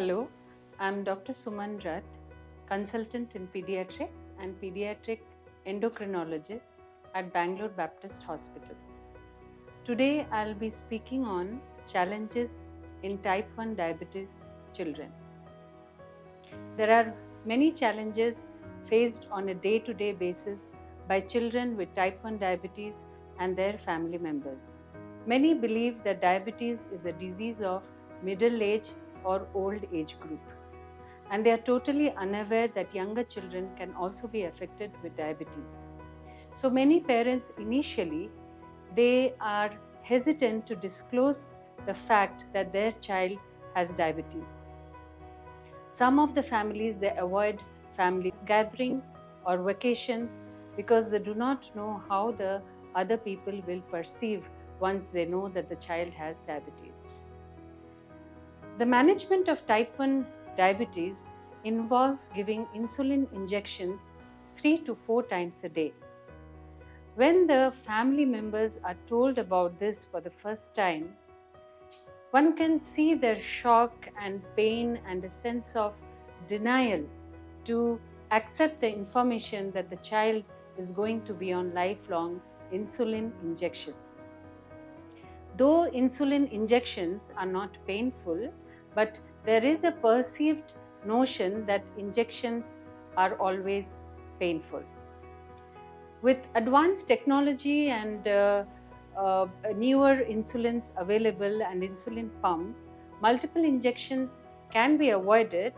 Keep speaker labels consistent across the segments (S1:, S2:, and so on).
S1: Hello, I'm Dr. Suman Rath, consultant in pediatrics and pediatric endocrinologist at Bangalore Baptist Hospital. Today I'll be speaking on challenges in type 1 diabetes children. There are many challenges faced on a day-to-day basis by children with type 1 diabetes and their family members. Many believe that diabetes is a disease of middle age or old age group, and they are totally unaware that younger children can also be affected with diabetes. So many parents initially they are hesitant to disclose the fact that their child has diabetes. Some of the families they avoid family gatherings or vacations because they do not know how the other people will perceive once they know that the child has diabetes. The management of type 1 diabetes involves giving insulin injections 3 to 4 times a day. When the family members are told about this for the first time, one can see their shock and pain and a sense of denial to accept the information that the child is going to be on lifelong insulin injections. Though insulin injections are not painful, but there is a perceived notion that injections are always painful. With advanced technology and newer insulins available and insulin pumps, multiple injections can be avoided,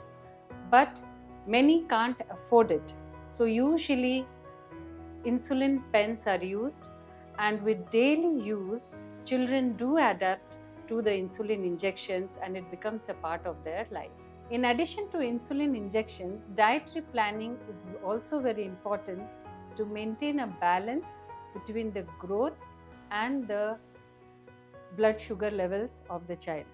S1: but many can't afford it. So usually insulin pens are used, and with daily use, children do adapt to the insulin injections and it becomes a part of their life. In addition to insulin injections, dietary planning is also very important to maintain a balance between the growth and the blood sugar levels of the child.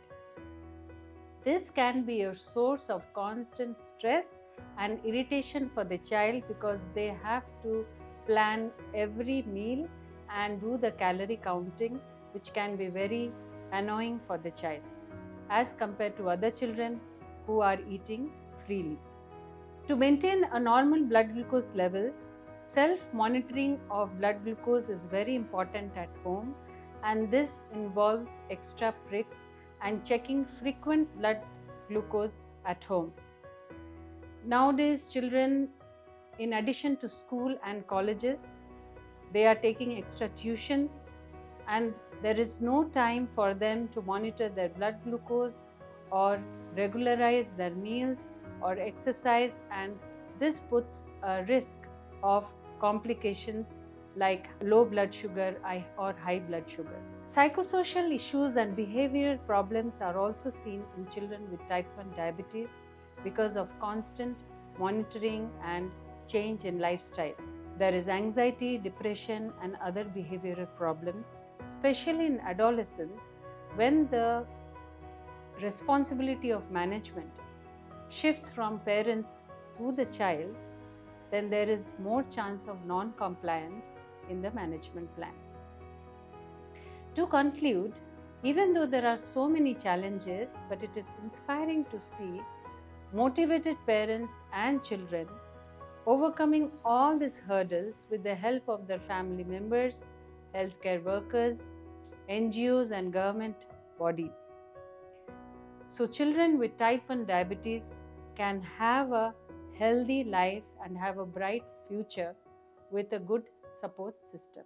S1: This can be a source of constant stress and irritation for the child because they have to plan every meal and do the calorie counting, which can be very annoying for the child as compared to other children who are eating freely. To maintain a normal blood glucose levels, self-monitoring of blood glucose is very important at home, and this involves extra pricks and checking frequent blood glucose at home. Nowadays, children, in addition to school and colleges, they are taking extra tuitions, and there is no time for them to monitor their blood glucose or regularize their meals or exercise, and this puts a risk of complications like low blood sugar or high blood sugar. Psychosocial issues and behavioral problems are also seen in children with type 1 diabetes because of constant monitoring and change in lifestyle. There is anxiety, depression, and other behavioral problems, especially in adolescence when the responsibility of management shifts from parents to the child. Then there is more chance of non-compliance in the management plan. To conclude, even though there are so many challenges, but it is inspiring to see motivated parents and children overcoming all these hurdles with the help of their family members, healthcare workers, NGOs and government bodies. So children with type 1 diabetes can have a healthy life and have a bright future with a good support system.